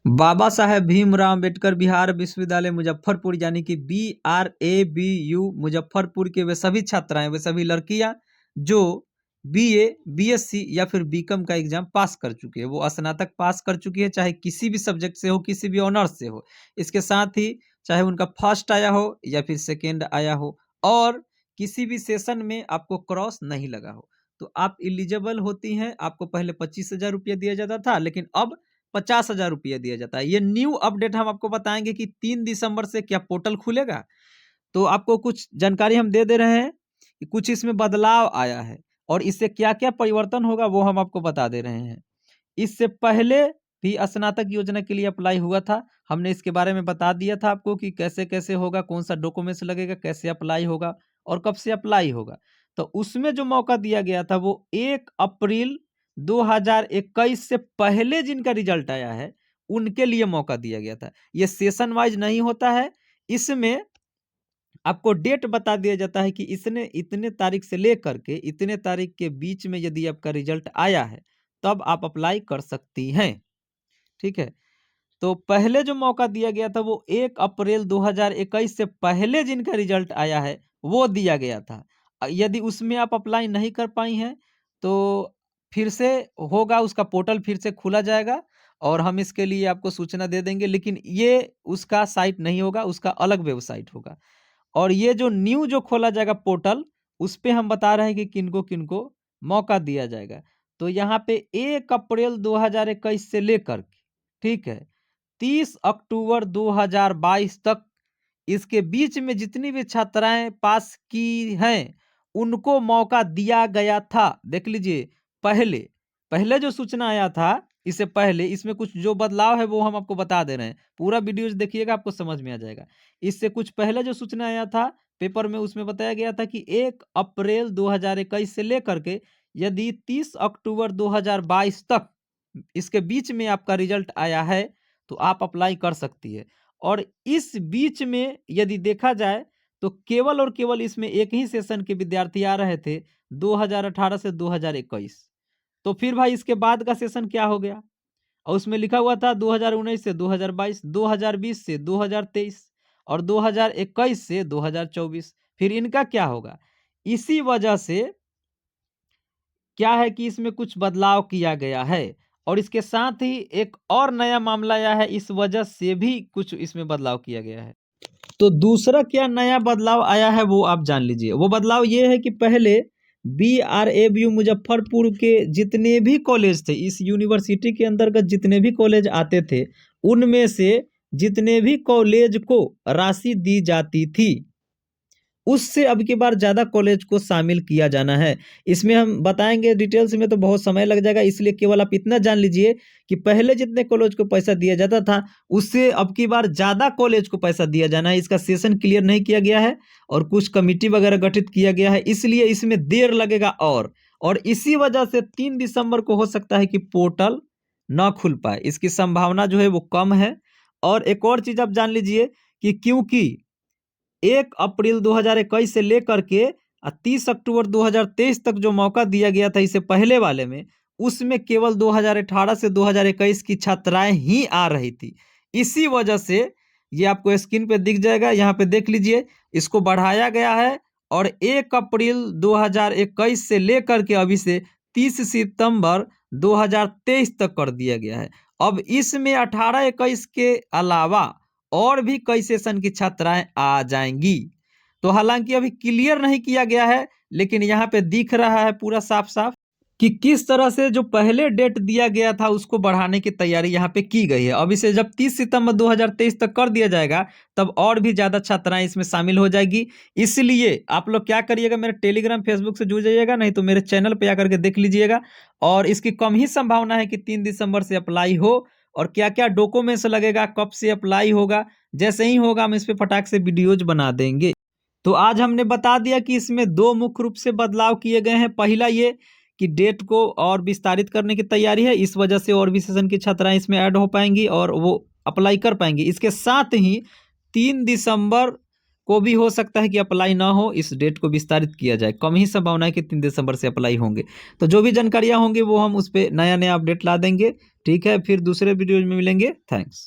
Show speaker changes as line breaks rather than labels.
बाबा साहेब भीमराव अम्बेडकर बिहार विश्वविद्यालय मुजफ्फरपुर यानी कि BRABU मुजफ्फरपुर के वे सभी छात्राएं, वे सभी लड़कियां जो BA, BSc या फिर बीकॉम का एग्जाम पास कर चुकी है, वो स्नातक पास कर चुकी है, चाहे किसी भी सब्जेक्ट से हो, किसी भी ऑनर्स से हो। इसके साथ ही चाहे उनका फर्स्ट आया हो या फिर सेकेंड आया हो और किसी भी सेशन में आपको क्रॉस नहीं लगा हो, तो आप एलिजिबल होती हैं। आपको पहले 25,000 रुपया दिया जाता था, लेकिन अब 50,000 रुपया दिया जाता है। ये न्यू अपडेट हम आपको बताएंगे कि 3 दिसंबर से क्या पोर्टल खुलेगा। तो आपको कुछ जानकारी हम दे दे रहे हैं कि कुछ इसमें बदलाव आया है और इससे क्या क्या परिवर्तन होगा वो हम आपको बता दे रहे हैं। इससे पहले भी स्नातक योजना के लिए अप्लाई हुआ था, हमने इसके बारे में बता दिया था आपको कि कैसे कैसे होगा, कौन सा डॉक्यूमेंट्स लगेगा, कैसे अप्लाई होगा और कब से अप्लाई होगा। तो उसमें जो मौका दिया गया था वो 1 अप्रैल 2021 से पहले जिनका रिजल्ट आया है उनके लिए मौका दिया गया था। ये सेशन वाइज नहीं होता है, इसमें आपको डेट बता दिया जाता है कि इसने इतने तारीख से लेकर के इतने तारीख के बीच में यदि आपका रिजल्ट आया है तब आप अप्लाई कर सकती हैं। ठीक है, तो पहले जो मौका दिया गया था वो 1 अप्रैल 2021 से पहले जिनका रिजल्ट आया है वो दिया गया था। यदि उसमें आप अप्लाई नहीं कर पाई हैं तो फिर से होगा, उसका पोर्टल फिर से खोला जाएगा और हम इसके लिए आपको सूचना दे देंगे, लेकिन ये उसका साइट नहीं होगा, उसका अलग वेबसाइट होगा। और ये जो न्यू जो खोला जाएगा पोर्टल, उस पे हम बता रहे हैं कि किनको किनको मौका दिया जाएगा। तो यहाँ पे 1 अप्रैल 2021 से लेकर के, ठीक है, 30 अक्टूबर 2022 तक इसके बीच में जितनी भी छात्राएं पास की हैं उनको मौका दिया गया था। देख लीजिए, पहले पहले जो सूचना आया था इससे पहले, इसमें कुछ जो बदलाव है वो हम आपको बता दे रहे हैं। पूरा वीडियो देखिएगा, आपको समझ में आ जाएगा। इससे कुछ पहले जो सूचना आया था पेपर में, उसमें बताया गया था कि 1 अप्रैल 2021 से लेकर के यदि 30 अक्टूबर 2022 तक इसके बीच में आपका रिजल्ट आया है तो आप अप्लाई कर सकती है। और इस बीच में यदि देखा जाए तो केवल और केवल इसमें एक ही सेशन के विद्यार्थी आ रहे थे, 2018 से 2021। तो फिर भाई इसके बाद का सेशन क्या हो गया, और उसमें लिखा हुआ था 2019 से 2022, 2020 से 2023 और 2021 से 2024। फिर इनका क्या होगा? इसी वजह से क्या है कि इसमें कुछ बदलाव किया गया है और इसके साथ ही एक और नया मामला आया है, इस वजह से भी कुछ इसमें बदलाव किया गया है। तो दूसरा क्या नया बदलाव आया है वो आप जान लीजिए। वो बदलाव ये है कि पहले BRABU मुजफ्फरपुर के जितने भी कॉलेज थे, इस यूनिवर्सिटी के अंतर्गत जितने भी कॉलेज आते थे, उनमें से जितने भी कॉलेज को राशि दी जाती थी उससे अब की बार ज़्यादा कॉलेज को शामिल किया जाना है। इसमें हम बताएंगे डिटेल्स में तो बहुत समय लग जाएगा, इसलिए केवल आप इतना जान लीजिए कि पहले जितने कॉलेज को पैसा दिया जाता था उससे अब की बार ज़्यादा कॉलेज को पैसा दिया जाना है। इसका सेशन क्लियर नहीं किया गया है और कुछ कमिटी वगैरह गठित किया गया है, इसलिए इसमें देर लगेगा। और इसी वजह से 3 दिसंबर को हो सकता है कि पोर्टल ना खुल पाए, इसकी संभावना जो है वो कम है। और एक और चीज़ आप जान लीजिए कि क्योंकि 1 अप्रैल 2021 से लेकर के 30 अक्टूबर 2023 तक जो मौका दिया गया था इससे पहले वाले में, उसमें केवल 2018 से 2021 की छात्राएं ही आ रही थी। इसी वजह से ये आपको स्क्रीन पे दिख जाएगा, यहाँ पे देख लीजिए, इसको बढ़ाया गया है और 1 अप्रैल 2021 से लेकर के अभी से 30 सितंबर 2023 तक कर दिया गया है। अब इसमें 18-21 के अलावा और भी कई सेशन की छात्राएं आ जाएंगी। तो हालांकि अभी क्लियर नहीं किया गया है, लेकिन यहाँ पे दिख रहा है पूरा साफ साफ कि किस तरह से जो पहले डेट दिया गया था उसको बढ़ाने की तैयारी यहाँ पे की गई है। अब इसे जब 30 सितंबर 2023 तक कर दिया जाएगा तब और भी ज़्यादा छात्राएं इसमें शामिल हो जाएगी। इसलिए आप लोग क्या करिएगा, मेरे टेलीग्राम फेसबुक से जुड़ जाइएगा, नहीं तो मेरे चैनल पे आकर के देख लीजिएगा। और इसकी कम ही संभावना है कि 3 दिसंबर से अप्लाई हो, और क्या क्या डॉक्यूमेंट्स लगेगा, कब से अप्लाई होगा, जैसे ही होगा हम इस पे फटाक से वीडियोज बना देंगे। तो आज हमने बता दिया कि इसमें 2 मुख्य रूप से बदलाव किए गए हैं। पहला ये कि डेट को और विस्तारित करने की तैयारी है, इस वजह से और भी सेशन की छात्राएं इसमें ऐड हो पाएंगी और वो अप्लाई कर पाएंगी। इसके साथ ही 3 दिसंबर को भी हो सकता है कि अप्लाई ना हो, इस डेट को विस्तारित किया जाए। कम ही संभावना है कि 3 दिसंबर से अप्लाई होंगे। तो जो भी जानकारियाँ होंगी वो हम उस पर नया नया अपडेट ला देंगे। ठीक है, फिर दूसरे वीडियो में मिलेंगे। थैंक्स।